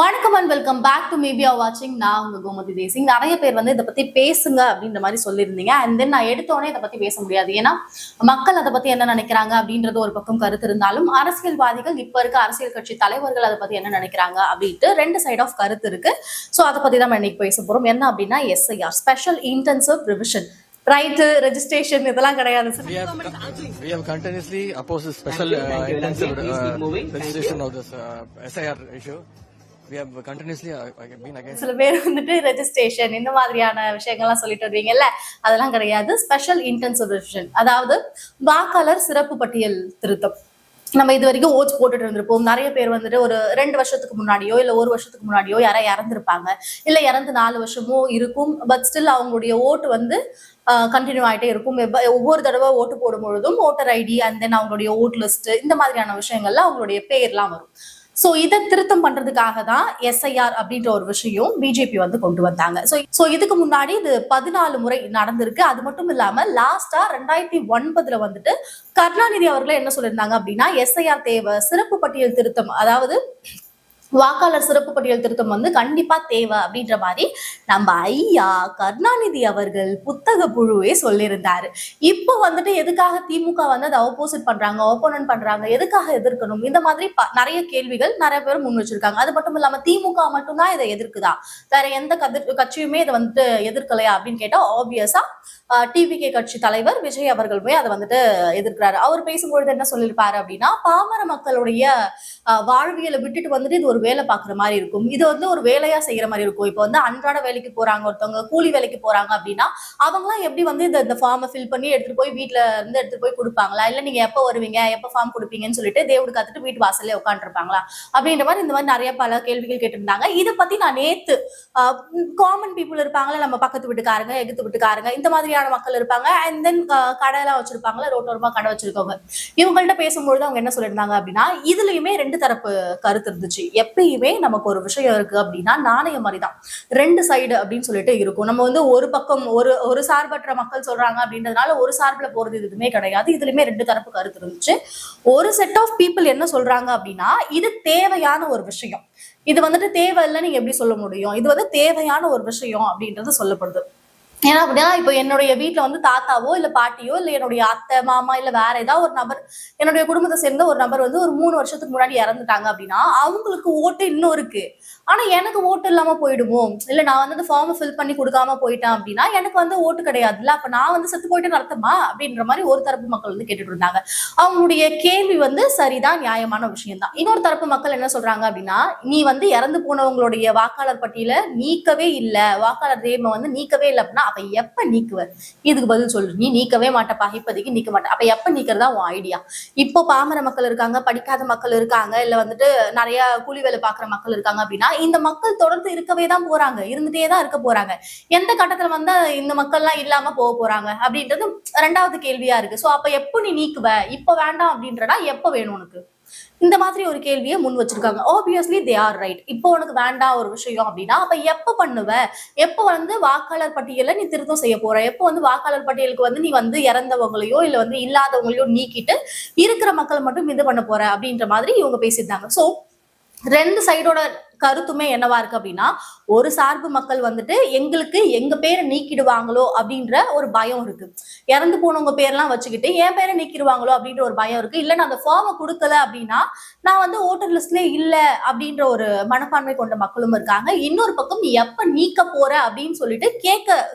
வணக்கம் and welcome back to maybe are வாட்சிங். நான் உங்க கோமதி தேசிங். நிறைய பேர் வந்து இதை பத்தி பேசுங்க அப்படின்ற மாதிரி சொல்லியிருந்தீங்க. அண்ட் தென் நான் எடுத்தோடனே இதை பத்தி பேச முடியாது, ஏன்னா மக்கள் அதை பத்தி என்ன நினைக்கிறாங்க அப்படின்றது ஒரு பக்கம் கருத்து இருந்தாலும், அரசியல்வாதிகள் இப்ப இருக்க அரசியல் கட்சி தலைவர்கள் அதை பத்தி என்ன நினைக்கிறாங்க அப்படின்ட்டு ரெண்டு சைட் ஆஃப் கருத்து இருக்கு. ஸோ அதை பத்தி தான் இன்னைக்கு பேச போறோம். என்ன அப்படின்னா SIR, special intensive revision. Right, registration இதெல்லாம் கிடையாது. We have continuously opposed the special intensive registration of this SIR issue. We have continuously been against. சில பேர் வந்துட்டு ரெஜிஸ்ட்ரேஷன் இந்த மாதிரியான விஷயங்கள்லாம் சொல்லிட்டு வருவீங்கல்ல, அதெல்லாம் கிடையாது. ஸ்பெஷல் இன்டென்சிவ் ரிவிஷன், அதாவது வாக்காளர் சிறப்பு பட்டியல் திருத்தம். நம்ம இது வரைக்கும் ஓட்ஸ் போட்டுட்டு இருந்திருப்போம். நிறைய பேர் வந்துட்டு ஒரு 2 வருஷத்துக்கு முன்னாடியோ இல்ல 1 வருஷத்துக்கு முன்னாடியோ யாராவது இறந்துருப்பாங்க, இல்ல இறந்து 4 வருஷமோ இருக்கும். பட் ஸ்டில் அவங்களுடைய ஓட்டு வந்து கண்டினியூ ஆகிட்டே இருக்கும். ஒவ்வொரு தடவை ஓட்டு போடும் பொழுதும் ஓட்டர் ஐடி அண்ட் தென் அவங்களுடைய ஓட் லிஸ்ட் இந்த மாதிரியான விஷயங்கள்ல அவங்களுடைய பேர்லாம் வரும். சோ இதை திருத்தம் பண்றதுக்காக தான் எஸ்ஐஆர் அப்படின்ற ஒரு விஷயம் பிஜேபி வந்து கொண்டு வந்தாங்க. சோ இதுக்கு முன்னாடி இது 14 முறை நடந்திருக்கு. அது மட்டும் இல்லாம லாஸ்டா 2009 வந்துட்டு கருணாநிதி அவர்களே என்ன சொல்லியிருந்தாங்க அப்படின்னா, எஸ்ஐஆர் தேவை, சிறப்பு பட்டியல் திருத்தம், அதாவது வாக்காளர் சிறப்பு பட்டியல் திருத்தம் வந்து கண்டிப்பா தேவை அப்படின்ற மாதிரி நம்ம ஐயா கருணாநிதி அவர்கள் புத்தக புழுவே சொல்லியிருந்தாரு. இப்போ வந்துட்டு எதுக்காக திமுக வந்து அதை ஆப்போசிட் பண்றாங்க, ஆப்போனன்ட் பண்றாங்க, எதுக்காக எதிர்க்கணும், இந்த மாதிரி நிறைய கேள்விகள் நிறைய பேர் முன் வச்சிருக்காங்க. அது மட்டும் இல்லாம திமுக மட்டும்தான் இதை எதிர்க்குதா, வேற எந்த கட்சியுமே இதை வந்துட்டு எதிர்க்கலையா அப்படின்னு கேட்டா, ஆப்வியஸா டிவிகே கட்சி தலைவர் விஜய் அவர்களுமே அதை வந்துட்டு எதிர்க்கிறாரு. அவர் பேசும்பொழுது என்ன சொல்லியிருப்பாரு அப்படின்னா, பாமர மக்களுடைய வாழ்வியலை விட்டுட்டு வந்துட்டு இது ஒரு வேலை பாக்குற மாதிரி இருக்கும், இது வந்து ஒரு வேலையா செய்யற மாதிரி இருக்கும். இப்போ வந்து அன்றாட வேலைக்கு போறாங்க, ஒருத்தவங்க கூலி வேலைக்கு போறாங்க அப்படின்னா அவங்களாம் எப்படி வந்து இந்த ஃபார்மை ஃபில் பண்ணி எடுத்துட்டு போய் வீட்டுல இருந்து எடுத்துட்டு போய் கொடுப்பாங்களா, இல்ல நீங்க எப்ப வருவீங்க, எப்ப ஃபார்ம் கொடுப்பீங்கன்னு சொல்லிட்டு தேவடு காத்துட்டு வீட்டு வாசல்ல உட்காந்துருப்பாங்களா அப்படின்ற மாதிரி இந்த மாதிரி நிறைய பல கேள்விகள் கேட்டிருந்தாங்க. இதை பத்தி நான் நேத்து காமன் பீப்புள் இருப்பாங்களா, நம்ம பக்கத்து வீட்டுக்காரங்க, எகுத்து வீட்டுக்காரங்க, இந்த மாதிரியான மக்கள் இருப்பாங்க. அண்ட் தென் கடையெல்லாம் வச்சிருப்பாங்களா, ரோட்டோரமா கடை வச்சிருக்கவங்க, இவங்கள்ட்ட பேசும்பொழுது அவங்க என்ன சொல்லியிருந்தாங்க அப்படின்னா, இதுலயுமே 2 தரப்பு கருத்து இருந்துச்சு. எப்பயுமே நமக்கு ஒரு விஷயம் இருக்கு அப்படின்னா நாணயம் மாதிரிதான், 2 சைடு அப்படின்னு சொல்லிட்டு இருக்கும். நம்ம வந்து ஒரு பக்கம் ஒரு சார்பற்ற மக்கள் சொல்றாங்க அப்படின்றதுனால ஒரு சார்புல போறது எதுவுமே கிடையாது. இதுலயுமே 2 தரப்பு கருத்து இருந்துச்சு. ஒரு செட் ஆஃப் பீப்புள் என்ன சொல்றாங்க அப்படின்னா, இது தேவையான ஒரு விஷயம், இது வந்துட்டு தேவையில்லை நீங்க எப்படி சொல்ல முடியும், இது வந்து தேவையான ஒரு விஷயம் அப்படின்றது சொல்லப்படுது. ஏன்னா அப்படின்னா இப்போ என்னுடைய வீட்டுல வந்து தாத்தாவோ இல்ல பாட்டியோ இல்ல என்னுடைய அத்தை மாமா இல்ல வேற ஏதாவது ஒரு நபர், என்னுடைய குடும்பத்தை சேர்ந்த ஒரு நபர் வந்து ஒரு 3 வருஷத்துக்கு முன்னாடி இறந்துட்டாங்க அப்படின்னா அவங்களுக்கு ஓட்டு இன்னும் இருக்கு, ஆனா எனக்கு ஓட்டு இல்லாம போயிடுமோ, இல்ல நான் வந்து ஃபார்ம் ஃபில் பண்ணி கொடுக்காம போயிட்டேன் அப்படின்னா எனக்கு வந்து ஓட்டு கிடையாதுல்ல, அப்ப நான் வந்து செத்து போயிட்டேன்னு அர்த்தமா அப்படின்ற மாதிரி ஒரு தரப்பு மக்கள் வந்து கேட்டுட்டு இருந்தாங்க. அவங்களுடைய கேள்வி வந்து சரிதான், நியாயமான விஷயம் தான். இன்னொரு தரப்பு மக்கள் என்ன சொல்றாங்க அப்படின்னா, நீ வந்து இறந்து போனவங்களுடைய வாக்காளர் பட்டியல நீக்கவே இல்லை, வாக்காளர் தேர்வை வந்து நீக்கவே இல்லை அப்படின்னா அப்ப எப்ப நீக்குவ, இதுக்கு பதில் சொல்லு. நீ நீக்கவே மாட்டப்பா, இப்போதைக்கு நீக்க மாட்டேன், அப்ப எப்ப நீக்கிறதா உன் ஐடியா? இப்போ பாமர மக்கள் இருக்காங்க, படிக்காத மக்கள் இருக்காங்க, இல்ல வந்துட்டு நிறைய கூலி வேலை பாக்குற மக்கள் இருக்காங்க அப்படின்னா இந்த மக்கள் தொடர்ந்து இருக்கவே தான் போறாங்க, இருந்துட்டே தான் இருக்க போறாங்க. எந்த கட்டத்துல வந்து இந்த மக்கள் எல்லாம் இல்லாம போக போறாங்க அப்படின்றது 2வது கேள்வியா இருக்கு. சோ அப்ப எப்ப நீ நீக்குவ, இப்ப வேண்டாம் அப்படின்றடா எப்ப வேணும் உனக்கு, இந்த மாதிரி ஒரு கேள்வியை முன் வச்சிருக்காங்க. Obviously they are right. இப்போ உனக்கு வேண்டாம் ஒரு விஷயம் அப்படின்னா அப்ப எப்ப பண்ணுவ, எப்ப வந்து வாக்காளர் பட்டியலை நீ திருத்தம் செய்ய போற, எப்போ வந்து வாக்காளர் பட்டியலுக்கு வந்து நீ வந்து இறந்தவங்களையோ இல்ல வந்து இல்லாதவங்களையோ நீக்கிட்டு இருக்கிற மக்களை மட்டும் இது பண்ண போற அப்படின்ற மாதிரி இவங்க பேசியிருந்தாங்க. சோ 2 சைடோட கருத்துமே என்னவா இருக்கு அப்படின்னா, ஒரு சார்பு மக்கள் வந்துட்டு எங்களுக்கு எங்க பேரை நீக்கிடுவாங்களோ அப்படின்ற ஒரு பயம் இருக்கு, இறந்து போனவங்க பேர்லாம் வச்சுக்கிட்டு என் பேரை நீக்கிடுவாங்களோ அப்படின்ற ஒரு பயம் இருக்கு, இல்ல நான் அந்த ஃபார்மை கொடுக்கல அப்படின்னா நான் வந்து ஓட்டர் லிஸ்ட்ல இல்ல அப்படின்ற ஒரு மனப்பான்மை கொண்ட மக்களும் இருக்காங்க. இன்னொரு பக்கம் நீ எப்ப நீக்க போற அப்படின்னு சொல்லிட்டு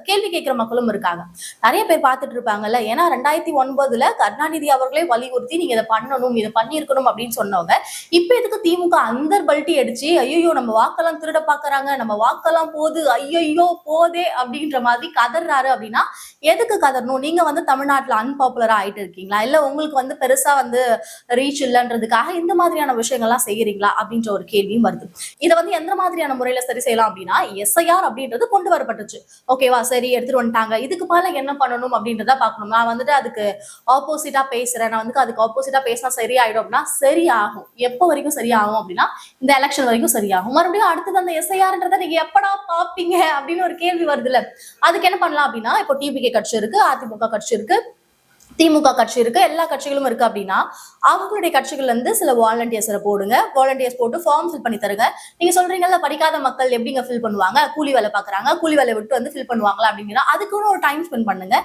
கேள்வி கேட்கிற மக்களும் இருக்காங்க. நிறைய பேர் பார்த்துட்டு இருப்பாங்கல்ல, ஏன்னா 2009 கருணாநிதி அவர்களே வலியுறுத்தி நீங்க இதை பண்ணணும், இதை பண்ணிருக்கணும் அப்படின்னு சொன்னவங்க இப்ப எதுக்கு திமுக அந்த பல்ட்டி அடிச்சு ஐயோ நம்ம வாக்கெல்லாம் திருட பாக்குறாங்க, நம்ம வாக்கெல்லாம் போகுது, ஐயோ போதே அப்படின்ற மாதிரி கதறாரு அப்படின்னா எதுக்கு கதறணும்? நீங்க வந்து தமிழ்நாட்டுல அன்பாப்புலரா ஆயிட்டு இருக்கீங்களா, இல்ல உங்களுக்கு வந்து பெருசா வந்து ரீச் இல்லைன்றதுக்காக இந்த மாதிரியான விஷயங்கள்லாம் செய்யறீங்களா அப்படின்ற ஒரு கேள்வியும் வருது. இதை வந்து எந்த மாதிரியான முறையில சரி செய்யலாம் அப்படின்னா, எஸ்ஐஆர் அப்படின்றது கொண்டு வரப்பட்டுச்சு, ஓகேவா, சரி எடுத்துட்டு வந்துட்டாங்க, இதுக்கு மேல என்ன பண்ணணும் அப்படின்றத பாக்கணும். நான் வந்துட்டு அதுக்கு ஆப்போசிட்டா பேசுறேன், நான் வந்து அதுக்கு ஆப்போசிட்டா பேசினா சரியாயிடும் அப்படின்னா சரியாகும். எப்போ வரைக்கும் சரியாகும் அப்படின்னா இந்த எலெக்ஷன் வரைக்கும் சரியாகும். மறுபடியும் அடுத்தது அந்த எஸ்ஐஆர்ன்றதை நீங்க எப்படா பாப்பீங்க அப்படின்னு ஒரு கேள்வி வருது இல்ல, அதுக்கு என்ன பண்ணலாம் அப்படின்னா, இப்போ டிபிகே கட்சி இருக்கு, அதிமுக கட்சி இருக்கு, திமுக கட்சி இருக்கு, எல்லா கட்சிகளும் இருக்கு அப்படின்னா அவங்களுடைய கட்சிகள்ல இருந்து சில வாலண்டியர்ஸை போடுங்க. வாலண்டியர்ஸ் போட்டு ஃபார்ம் ஃபில் பண்ணி தருங்க. நீங்க சொல்றீங்கல்ல படிக்காத மக்கள் எப்படிங்க ஃபில் பண்ணுவாங்க, கூலி வேலை பாக்குறாங்க, கூலி வேலை விட்டு வந்து ஃபில் பண்ணுவாங்களா அப்படின்னா அதுக்குன்னு ஒரு டைம் ஸ்பெண்ட் பண்ணுங்க.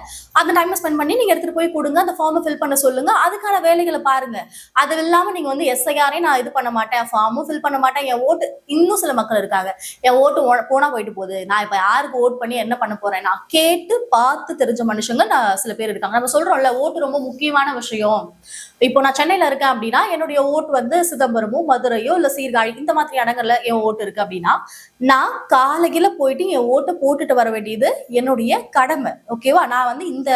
அந்த டைம் ஸ்பெண்ட் பண்ணி நீங்க எடுத்துட்டு போய் கொடுங்க, அந்த ஃபார்மை ஃபில் பண்ண சொல்லுங்க, அதுக்கான வேலைகளை பாருங்க. அது இல்லாம நீங்க வந்து எஸ்ஐஆரே நான் இது பண்ண மாட்டேன், ஃபார்மும் ஃபில் பண்ண மாட்டேன், என் ஓட்டு, இன்னும் சில மக்கள் இருக்காங்க, என் ஓட்டு போனா போயிட்டு போகுது, நான் இப்ப யாருக்கு ஓட் பண்ணி என்ன பண்ண போறேன், நான் கேட்டு பார்த்து தெரிஞ்ச மனுஷங்க நான் சில பேர் இருக்காங்க. நம்ம சொல்றோம்ல ஓட்டு ரொம்ப முக்கியமான விஷயம். இப்போ நான் சென்னையில இருக்கேன் அப்படின்னா என்னுடைய ஓட்டு வந்து சிதம்பரமோ மதுரையோ இல்ல சீர்காழி இந்த மாதிரி இடங்கள்ல என் ஓட்டு இருக்கு அப்படின்னா நான் காலையில போயிட்டு என் ஓட்டை போட்டுட்டு வர வேண்டியது என்னுடைய கடமை. ஓகேவா? நான் வந்து இந்த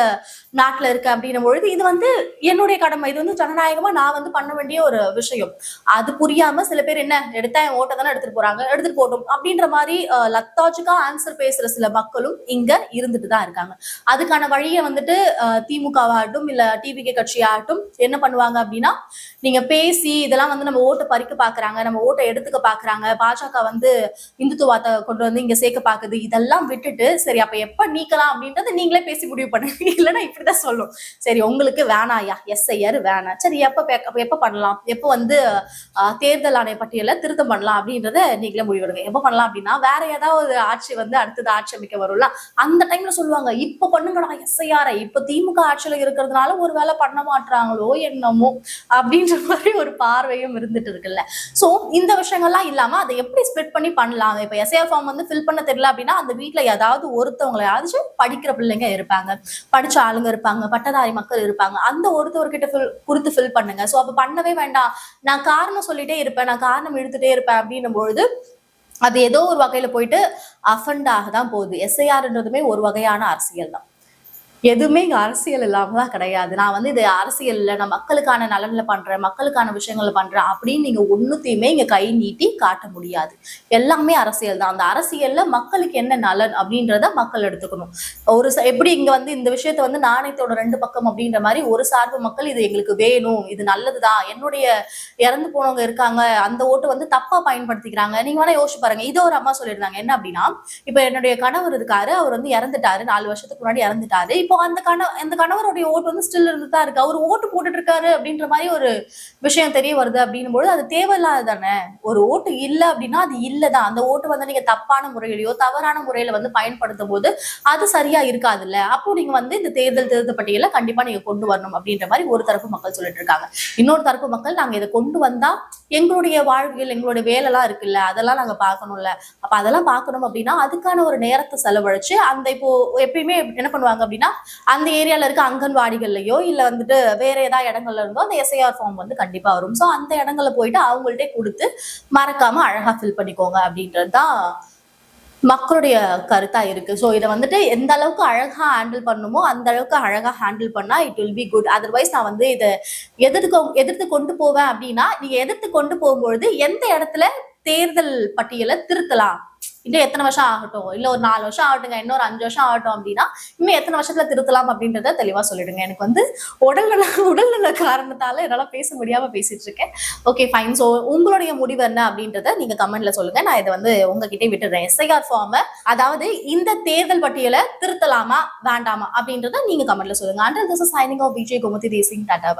நாட்டுல இருக்கேன் அப்படின்னும் பொழுது இது வந்து என்னுடைய கடமை, இது வந்து ஜனநாயகமா நான் வந்து பண்ண வேண்டிய ஒரு விஷயம். அது புரியாம சில பேர் என்ன எடுத்தா என் ஓட்டை தானே எடுத்துட்டு போறாங்க, எடுத்துட்டு போட்டோம் அப்படின்ற மாதிரி லத்தாஜிக்கா ஆன்சர் பேசுற சில மக்களும் இங்க இருந்துட்டு தான் இருக்காங்க. அதுக்கான வழியை வந்துட்டு திமுகவாகட்டும் இல்ல டிவிகே கட்சியாகட்டும் என்ன பண்ணுவாங்க அப்படின்னா, நீங்க பேசி இதெல்லாம் வந்து நம்ம ஓட்டை பறிக்க பாக்குறாங்க, நம்ம ஓட்டை எடுத்துக்க பாக்குறாங்க, பாஜக வந்து இந்துத்துவத்தை கொண்டு வந்து இங்க சேர்க்க பாக்குது, இதெல்லாம் விட்டுட்டு சரி அப்ப எப்ப நீக்கலாம் அப்படின்றத நீங்களே பேசி முடிவு பண்ணுங்க. இல்லைன்னா இப்படிதான் சொல்லும், சரி உங்களுக்கு வேணாயா எஸ்ஐஆர் வேணாம், சரி எப்ப பண்ணலாம், எப்ப வந்து தேர்தல் ஆணைய பட்டியல திருத்தம் பண்ணலாம் அப்படின்றத நீங்களே முடிவெடுங்க. எப்ப பண்ணலாம் அப்படின்னா வேற ஏதாவது ஆட்சி வந்து அடுத்தது ஆட்சி அமைக்க வரும்ல, அந்த டைம்ல சொல்லுவாங்க இப்ப பண்ணுங்கடா எஸ்ஐஆர், இப்ப திமுக ஆட்சியில இருக்கிறதுனால ஒரு வேலை பண்ண மாட்டாங்களோ என்னமோ அப்படின்ற மாதிரி ஒரு பார்வையும் இருந்துட்டு இருக்குல்ல. சோ இந்த விஷயங்கள்லாம் இல்லாம அதை எப்படி ஸ்ப்ளிட் பண்ணி பண்ணலாம். இப்ப எஸ்ஐஆர் ஃபார்ம் வந்து ஃபில் பண்ண தெரியல அப்படின்னா அந்த வீட்டுல ஏதாவது ஒருத்தவங்களையாவது படிக்கிற பிள்ளைங்க இருப்பாங்க, படிச்ச ஆளுங்க இருப்பாங்க, பட்டதாரி மக்கள் இருப்பாங்க, அந்த ஒருத்தவர்கிட்ட கொடுத்து ஃபில் பண்ணுங்க. சோ அப்ப பண்ணவே வேண்டாம், நான் காரணம் சொல்லிட்டே இருப்பேன், நான் காரணம் இழுத்துட்டே இருப்பேன் அப்படின்னும் பொழுது அது ஏதோ ஒரு வகையில போயிட்டு அஃபண்ட் ஆக தான் போகுது. எஸ்ஐஆர்ன்றதுமே ஒரு வகையான அரசியல் தான். எதுவுமே இங்க அரசியல் இல்லாமலாம் கிடையாது. நான் வந்து இது அரசியல்ல நான் மக்களுக்கான நலன்ல பண்றேன், மக்களுக்கான விஷயங்களை பண்றேன் அப்படின்னு நீங்க ஒண்ணுத்தையுமே இங்க கை நீட்டி காட்ட முடியாது. எல்லாமே அரசியல் தான். அந்த அரசியல்ல மக்களுக்கு என்ன நலன் அப்படின்றத மக்கள் எடுத்துக்கணும். எப்படி இங்க வந்து இந்த விஷயத்த வந்து நாணயத்தோட ரெண்டு பக்கம் அப்படின்ற மாதிரி ஒரு சார்பு மக்கள் இது எங்களுக்கு வேணும், இது நல்லதுதான், என்னுடைய இறந்து போனவங்க இருக்காங்க அந்த ஓட்டு வந்து தப்பா பயன்படுத்திக்கிறாங்க. நீங்க வேணா யோசிச்சு பாருங்க. இதோ ஒரு அம்மா சொல்லியிருந்தாங்க என்ன அப்படின்னா, இப்ப என்னுடைய கணவர் இருக்காரு, அவர் வந்து இறந்துட்டாரு, 4 வருஷத்துக்கு முன்னாடி இறந்துட்டாரு, இப்போ அந்த கணவருடைய ஓட்டு வந்து ஸ்டில் இருந்துதான் இருக்கு, அவர் ஓட்டு போட்டுட்டு இருக்காரு அப்படின்ற மாதிரி ஒரு விஷயம் தெரிய வருது அப்படின்னும் போது அது தேவையில்லாத தானே. ஒரு ஓட்டு இல்ல அப்படின்னா அது இல்லதான். அந்த ஓட்டு வந்து நீங்க தப்பான முறையிலயோ தவறான முறையில வந்து பயன்படுத்தும் போது அது சரியா இருக்காதுல்ல. அப்போ நீங்க வந்து இந்த தேர்தல் திருத்த பட்டியல கண்டிப்பா நீங்க கொண்டு வரணும் அப்படின்ற மாதிரி ஒரு தரப்பு மக்கள் சொல்லிட்டு இருக்காங்க. இன்னொரு தரப்பு மக்கள் நாங்க இதை கொண்டு வந்தா எங்களுடைய வாழ்வியல் எங்களுடைய வேலை எல்லாம் இருக்குல்ல அதெல்லாம் நாங்க பார்க்கணும்ல, அப்ப அதெல்லாம் பார்க்கணும் அப்படின்னா அதுக்கான ஒரு நேரத்தை செலவழிச்சு அந்த இப்போ எப்பயுமே என்ன பண்ணுவாங்க அப்படின்னா அந்த ஏரியால இருக்க அங்கன்வாடிகள்லயோ இல்ல வந்துட்டு வேற ஏதாவது இடங்கள்ல இருந்தோ அந்த எஸ்ஐஆர் ஃபார்ம் வந்து கண்டிப்பா வரும். சோ அந்த இடங்கள்ல போயிட்டு அவங்கள்ட்ட கொடுத்து மறக்காம அழகா ஃபில் பண்ணிக்கோங்க அப்படின்றதுதான் மக்களுடைய கருத்தா இருக்கு. சோ இதை வந்துட்டு எந்த அளவுக்கு அழகா ஹேண்டில் பண்ணுமோ அந்த அளவுக்கு அழகா ஹேண்டில் பண்ணா it will be good. Otherwise நான் வந்து இதை எதிர்த்து கொண்டு போவேன் அப்படின்னா நீங்க எதிர்த்து கொண்டு போகும்பொழுது எந்த இடத்துல தேர்தல் பட்டியலை திருத்தலாம், இன்னும் எத்தனை வருஷம் ஆகட்டும், இல்ல ஒரு 4 வருஷம் ஆகட்டுங்க, இன்னொரு 5 வருஷம் ஆகட்டும் அப்படின்னா இன்னும் எத்தனை வருஷத்துல திருத்தலாம் அப்படின்றத தெளிவா சொல்லிடுங்க. எனக்கு வந்து உடல்நல காரணத்தால என்னால பேச முடியாம பேசிட்டு இருக்கேன். Okay fine. சோ உங்களுடைய முடிவு என்ன அப்படின்றத நீங்க கமெண்ட்ல சொல்லுங்க. நான் இதை வந்து உங்ககிட்ட விட்டுடுறேன். எஸ்ஐஆர் ஃபார்ம் அதாவது இந்த தேர்தல் பட்டியலை திருத்தலாமா வேண்டாமா அப்படின்றத நீங்க கமெண்ட்ல சொல்லுங்க. Until this is signing off, Vijay Gomathi Desingh, Tata.